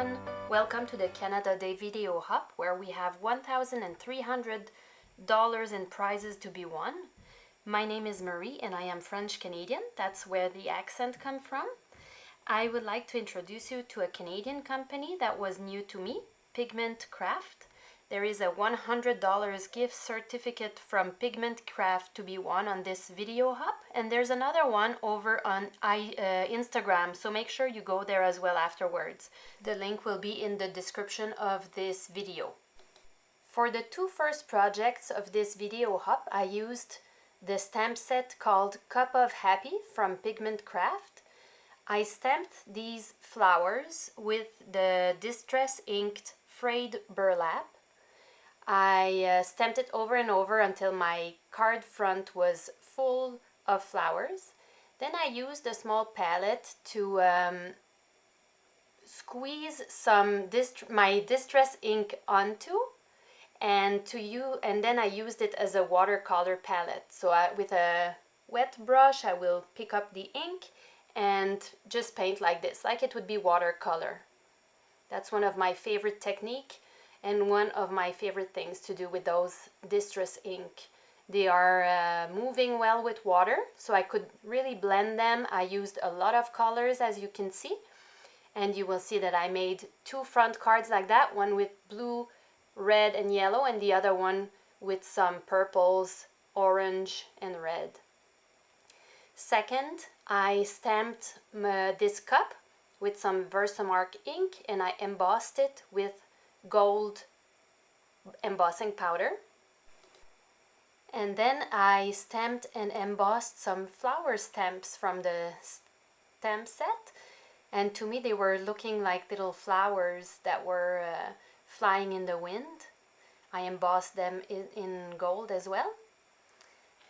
everyone! Welcome to the Canada Day Video Hop, where we have $1,300 in prizes to be won. My name is Marie and I am French Canadian. That's where the accent comes from. I would like to introduce you to a Canadian company that was new to me, Pigment Craft. There is a $100 gift certificate from Pigment Craft to be won on this video hop, and there's another one over on Instagram, so make sure you go there as well afterwards. The link will be in the description of this video. For the two first projects of this video hop, I used the stamp set called Cup of Happy from Pigment Craft. I stamped these flowers with the distress inked frayed burlap. I stamped it over and over until my card front was full of flowers. Then I used a small palette to squeeze some my distress ink onto, and then I used it as a watercolor palette. So with a wet brush I will pick up the ink and just paint like this, like it would be watercolor. That's one of my favorite techniques and one of my favorite things to do with those distress ink. They are moving well with water, so I could really blend them. I used a lot of colors, as you can see, and you will see that I made two front cards like that, one with blue, red and yellow, and the other one with some purples, orange and red. Second, I stamped this cup with some Versamark ink and I embossed it with gold embossing powder. And then I stamped and embossed some flower stamps from the stamp set, and to me they were looking like little flowers that were flying in the wind. I embossed them in gold as well.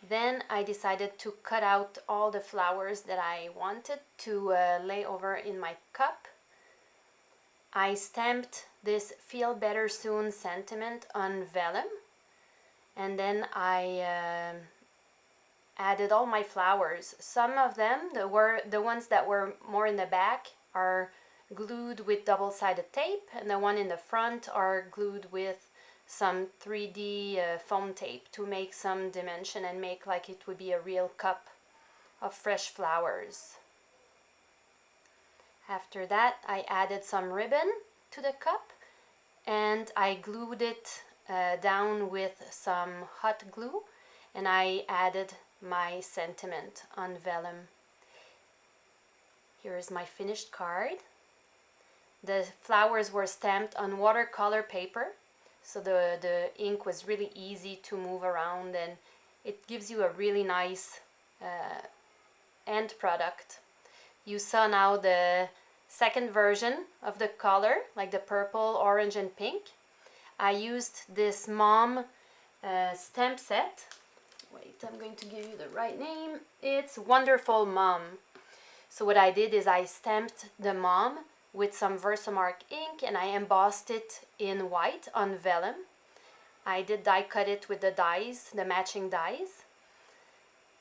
Then I decided to cut out all the flowers that I wanted to lay over in my cup. I stamped this Feel Better Soon sentiment on vellum, and then I added all my flowers. Some of them, the ones that were more in the back, are glued with double-sided tape, and the one in the front are glued with some 3D foam tape to make some dimension and make like it would be a real cup of fresh flowers. After that, I added some ribbon to the cup and I glued it down with some hot glue, and I added my sentiment on vellum. Here is my finished card. The flowers were stamped on watercolor paper, so the ink was really easy to move around, and it gives you a really nice end product. You saw now the second version of the color, like the purple, orange and pink. I used this Mom stamp set. Wait, I'm going to give you the right name. It's Wonderful Mom. So what I did is I stamped the Mom with some Versamark ink and I embossed it in white on vellum. I did die cut it with the dies, the matching dies.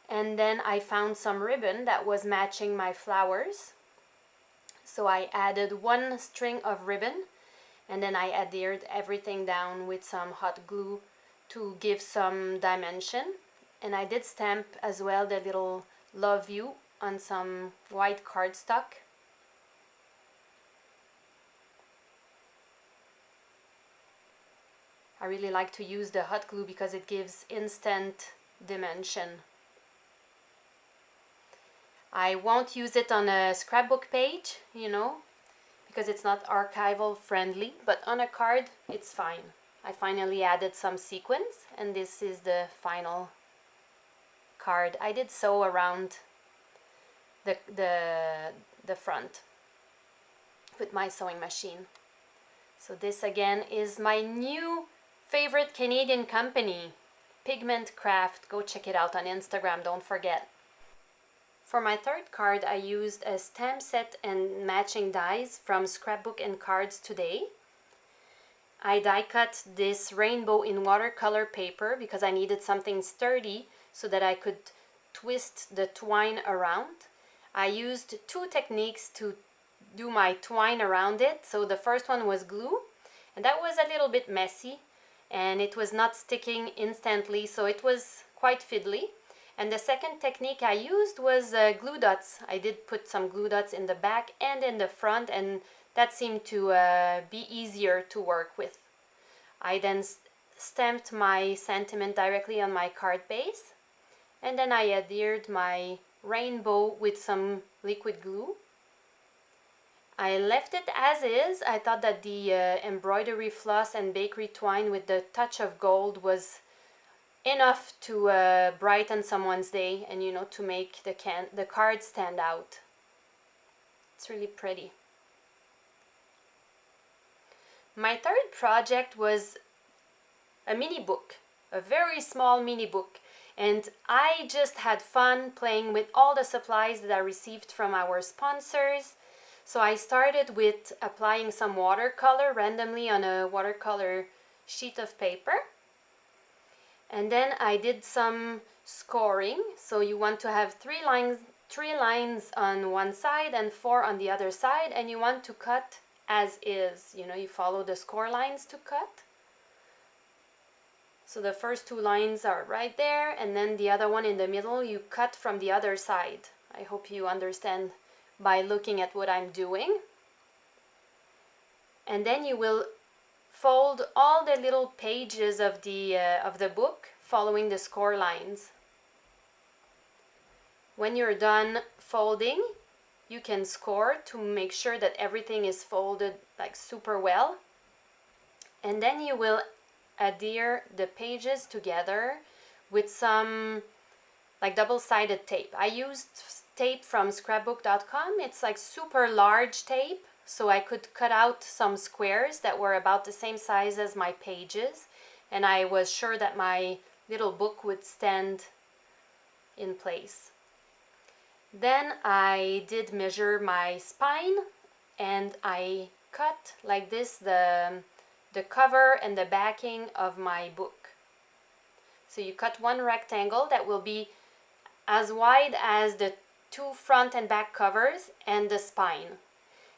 And then I found some ribbon that was matching my flowers. So I added one string of ribbon and then I adhered everything down with some hot glue to give some dimension. And I did stamp as well the little love you on some white cardstock. I really like to use the hot glue because it gives instant dimension. I won't use it on a scrapbook page, because it's not archival friendly, but on a card it's fine. I finally added some sequins and this is the final card. I did sew around the front with my sewing machine. So this again is my new favorite Canadian company, Pigment Craft. Go check it out on Instagram, don't forget. For my third card, I used a stamp set and matching dies from Scrapbook and Cards Today. I die cut this rainbow in watercolor paper because I needed something sturdy so that I could twist the twine around. I used two techniques to do my twine around it. So the first one was glue, and that was a little bit messy, and it was not sticking instantly, so it was quite fiddly. And the second technique I used was glue dots. I did put some glue dots in the back and in the front, and that seemed to be easier to work with. I then stamped my sentiment directly on my card base, and then I adhered my rainbow with some liquid glue. I left it as is. I thought that the embroidery floss and bakery twine with the touch of gold was enough to brighten someone's day and, you know, to make the card stand out. It's really pretty. My third project was a mini book, a very small mini book, and I just had fun playing with all the supplies that I received from our sponsors. So I started with applying some watercolor randomly on a watercolor sheet of paper. And then I did some scoring. So you want to have three lines on one side and 4 on the other side, and you want to cut as is. You know, you follow the score lines to cut. So the first 2 lines are right there, and then the other one in the middle you cut from the other side. I hope you understand by looking at what I'm doing. And then you will fold all the little pages of the book following the score lines. When you're done folding, you can score to make sure that everything is folded like super well. And then you will adhere the pages together with some like double-sided tape. I used tape from scrapbook.com. It's like super large tape, so I could cut out some squares that were about the same size as my pages, and I was sure that my little book would stand in place. Then I did measure my spine, and I cut like this the cover and the backing of my book. So you cut one rectangle that will be as wide as the 2 front and back covers and the spine.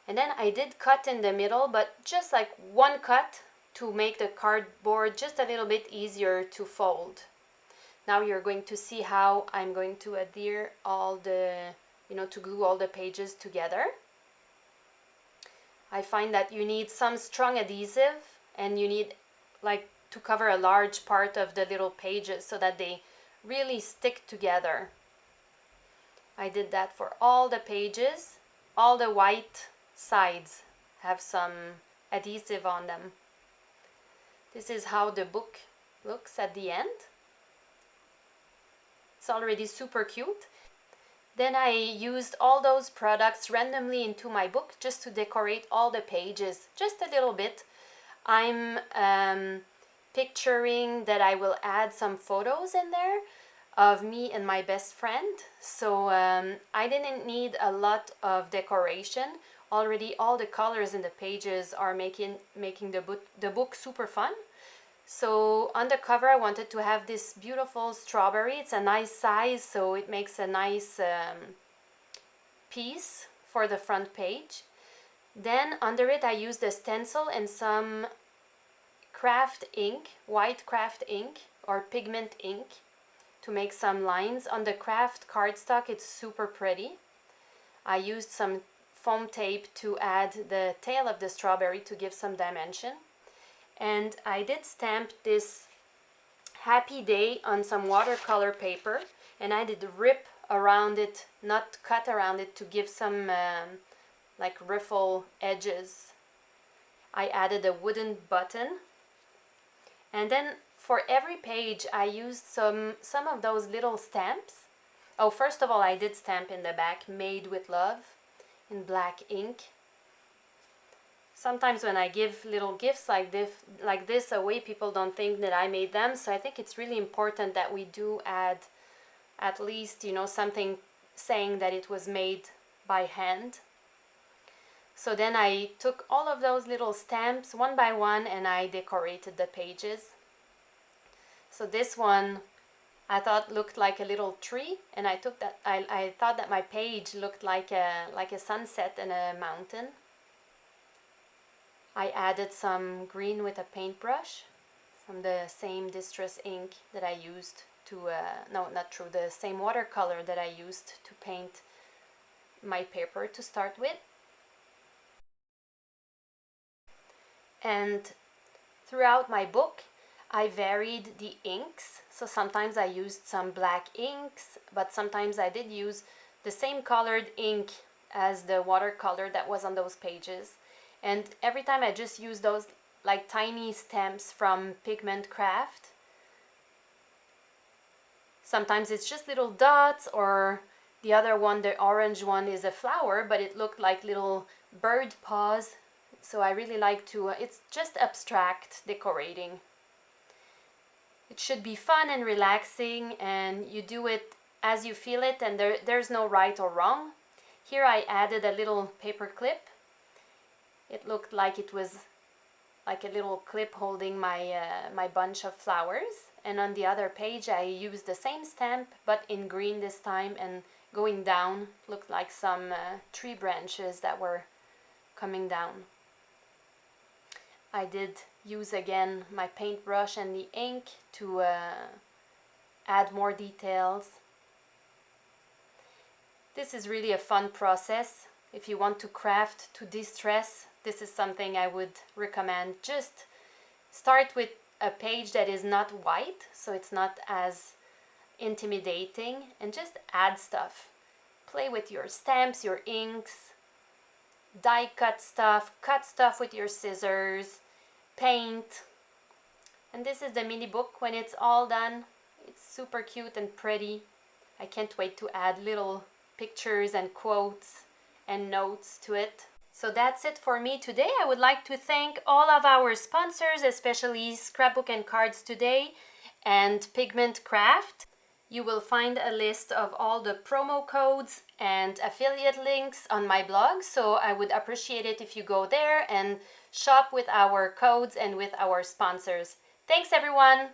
And then I did cut in the middle, but just like one cut to make the cardboard just a little bit easier to fold. Now you're going to see how I'm going to adhere all the, to glue all the pages together. I find that you need some strong adhesive, and you need like to cover a large part of the little pages so that they really stick together. I did that for all the pages. All the white sides have some adhesive on them. This is how the book looks at the end. It's already super cute. Then I used all those products randomly into my book just to decorate all the pages, just a little bit. I'm picturing that I will add some photos in there of me and my best friend. So I didn't need a lot of decoration. Already all the colors in the pages are making the book super fun. So on the cover I wanted to have this beautiful strawberry. It's a nice size, so it makes a nice piece for the front page. Then under it I used a stencil and some craft ink, white craft ink or pigment ink, to make some lines. On the craft cardstock it's super pretty. I used some foam tape to add the tail of the strawberry to give some dimension. And I did stamp this happy day on some watercolor paper, and I did rip around it, not cut around it, to give some like ruffle edges. I added a wooden button, and then for every page I used some of those little stamps. Oh, first of all I did stamp in the back, "Made with Love," in black ink. Sometimes when I give little gifts like this away, people don't think that I made them, so I think it's really important that we do add at least, something saying that it was made by hand. So then I took all of those little stamps one by one and I decorated the pages. So this one I thought looked like a little tree, and I thought that my page looked like a sunset and a mountain. I added some green with a paintbrush from the same distress ink that I used to, no, not true, the same watercolor that I used to paint my paper to start with. And throughout my book, I varied the inks. So sometimes I used some black inks, but sometimes I did use the same colored ink as the watercolor that was on those pages. And every time I just used those like tiny stamps from Pigment Craft. Sometimes it's just little dots, or the other one, the orange one, is a flower, but it looked like little bird paws. So I really like to, it's just abstract decorating. It should be fun and relaxing, and you do it as you feel it, and there's no right or wrong. Here I added a little paper clip. It looked like it was like a little clip holding my bunch of flowers. And on the other page I used the same stamp, but in green this time, and going down looked like some tree branches that were coming down. I did use again my paintbrush and the ink to add more details. This is really a fun process. If you want to craft to de-stress, this is something I would recommend. Just start with a page that is not white, so it's not as intimidating, and just add stuff. Play with your stamps, your inks, die cut stuff with your scissors, paint. And this is the mini book when it's all done. It's super cute and pretty. I can't wait to add little pictures and quotes and notes to it. So that's it for me today. I would like to thank all of our sponsors, especially Scrapbook and Cards Today and Pigment Craft. You will find a list of all the promo codes and affiliate links on my blog, so I would appreciate it if you go there and shop with our codes and with our sponsors. Thanks everyone!